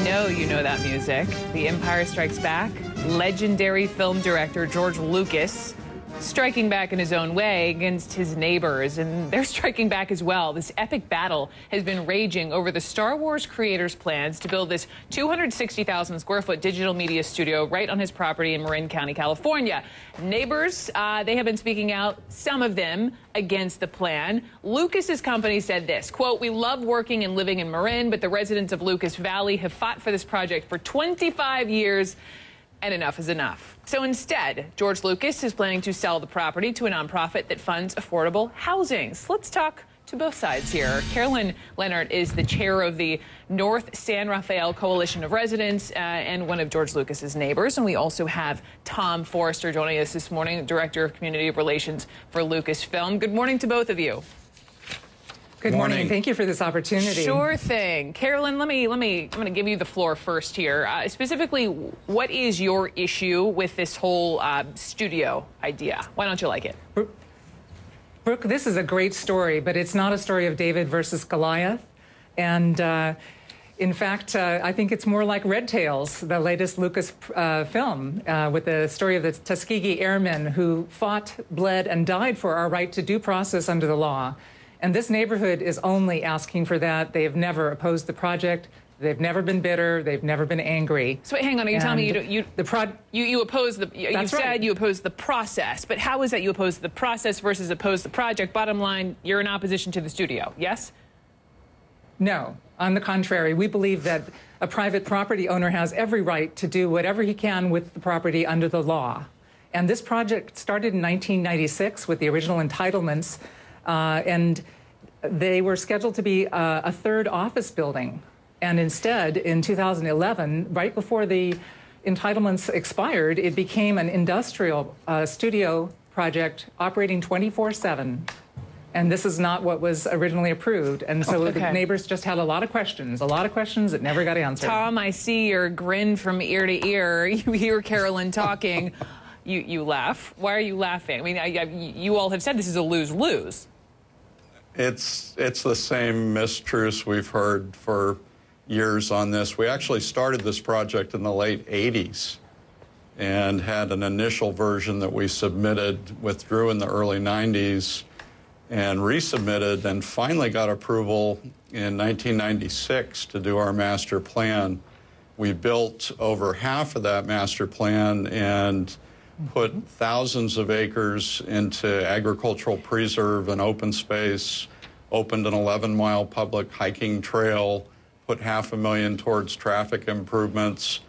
know you know that music. The Empire Strikes Back. Legendary film director George Lucas striking back in his own way against his neighbors, and they're striking back as well. This epic battle has been raging over the Star Wars creator's plans to build this 260,000 square foot digital media studio right on his property in Marin County, California. Neighbors, they have been speaking out, some of them against the plan. Lucas's company said this, quote, "We love working and living in Marin, but the residents of Lucas Valley have fought for this project for 25 years. And enough is enough." So instead, George Lucas is planning to sell the property to a nonprofit that funds affordable housing. So let's talk to both sides here. Carolyn Leonard is the chair of the North San Rafael Coalition of Residents and one of George Lucas's neighbors. And we also have Tom Forrester joining us this morning, Director of Community Relations for Lucasfilm. Good morning to both of you. Good morning, and thank you for this opportunity. Sure thing. Carolyn, I'm going to give you the floor first here. Specifically, what is your issue with this whole studio idea? Why don't you like it? Brooke, this is a great story, but it's not a story of David versus Goliath. And in fact, I think it's more like Red Tails, the latest Lucas film, with the story of the Tuskegee Airmen who fought, bled, and died for our right to due process under the law. And this neighborhood is only asking for that. They have never opposed the project. They've never been bitter. They've never been angry. So wait, hang on. Are you telling me you oppose the? You said you oppose the process, but how is that you oppose the process versus oppose the project? Bottom line, you're in opposition to the studio. Yes? No. On the contrary, we believe that a private property owner has every right to do whatever he can with the property under the law. And this project started in 1996 with the original entitlements. And they were scheduled to be a third office building. And instead, in 2011, right before the entitlements expired, it became an industrial studio project operating 24/7. And this is not what was originally approved. And so the neighbors just had a lot of questions that never got answered. Tom, I see your grin from ear to ear. You hear Carolyn talking. You laugh. Why are you laughing? I mean, you all have said this is a lose-lose. It's the same mistruths we've heard for years on this. We actually started this project in the late 80s and had an initial version that we submitted, withdrew in the early 90s, and resubmitted, and finally got approval in 1996 to do our master plan. We built over half of that master plan and put thousands of acres into agricultural preserve and open space, opened an 11-mile public hiking trail, put $500,000 towards traffic improvements,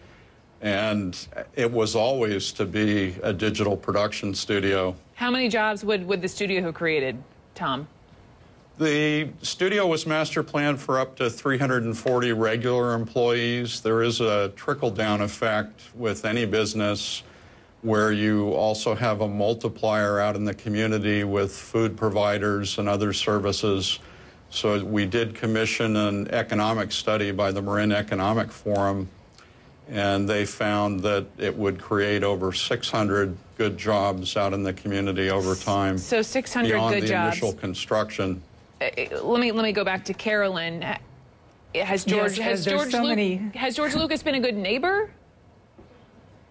and it was always to be a digital production studio. How many jobs would the studio have created, Tom? The studio was master planned for up to 340 regular employees. There is a trickle-down effect with any business where you also have a multiplier out in the community with food providers and other services. So we did commission an economic study by the Marin Economic Forum, and they found that it would create over 600 good jobs out in the community over time. So 600 beyond good the jobs. Initial construction. Let me go back to Carolyn. Has George Lucas been a good neighbor?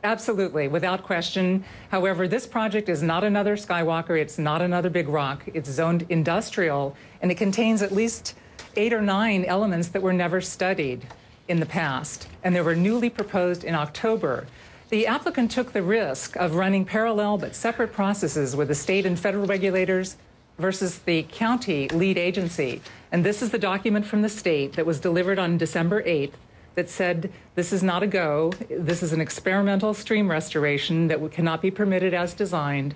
Absolutely, without question. However, this project is not another Skywalker. It's not another Big Rock. It's zoned industrial, and it contains at least 8 or 9 elements that were never studied in the past, and they were newly proposed in October. The applicant took the risk of running parallel but separate processes with the state and federal regulators versus the county lead agency. And this is the document from the state that was delivered on December 8th. That said, this is not a go. This is an experimental stream restoration that cannot be permitted as designed.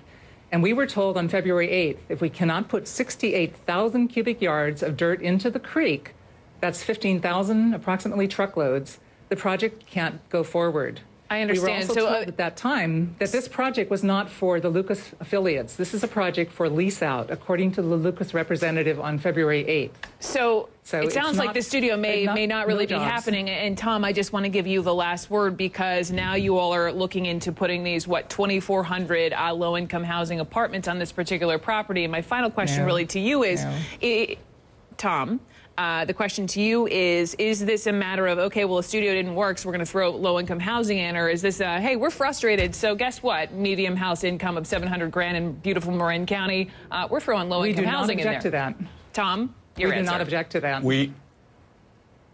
And we were told on February 8th, if we cannot put 68,000 cubic yards of dirt into the creek, that's 15,000 approximately truckloads, the project can't go forward. I understand. We were also told at that time that this project was not for the Lucas affiliates. This is a project for lease out, according to the Lucas representative on February 8th. So it sounds like the studio may not really be happening. And Tom, I just want to give you the last word, because now you all are looking into putting these, 2,400 low-income housing apartments on this particular property. And my final question really to you is, Tom, The question to you is this a matter of, okay, well, a studio didn't work, so we're going to throw low-income housing in, or is this, hey, we're frustrated, so guess what? Medium house income of $700,000 in beautiful Marin County, we're throwing low-income housing in there. We do not object to that. Tom, your answer. We do not object to that.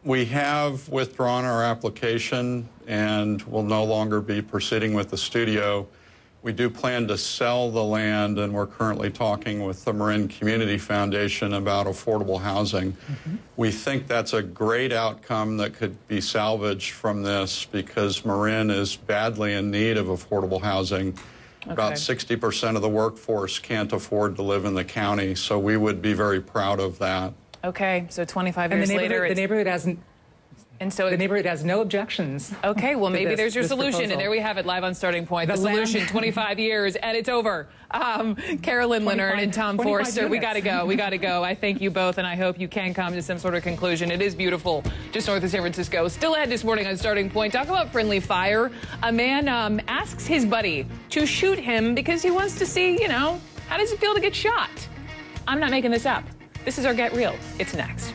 We have withdrawn our application and will no longer be proceeding with the studio. We do plan to sell the land, and we're currently talking with the Marin Community Foundation about affordable housing. We think that's a great outcome that could be salvaged from this because Marin is badly in need of affordable housing. About 60% of the workforce can't afford to live in the county, so we would be very proud of that. Okay, so 25 years later, the neighborhood hasn't. And so the neighborhood has no objections. Okay, well, maybe there's your solution. Proposal. And there we have it live on Starting Point. The solution, 25 years, and it's over. Carolyn Leonard and Tom Forster, we got to go. We got to go. I thank you both, and I hope you can come to some sort of conclusion. It is beautiful, just north of San Francisco. Still ahead this morning on Starting Point. Talk about friendly fire. A man asks his buddy to shoot him because he wants to see, you know, how does it feel to get shot? I'm not making this up. This is our Get Real. It's next.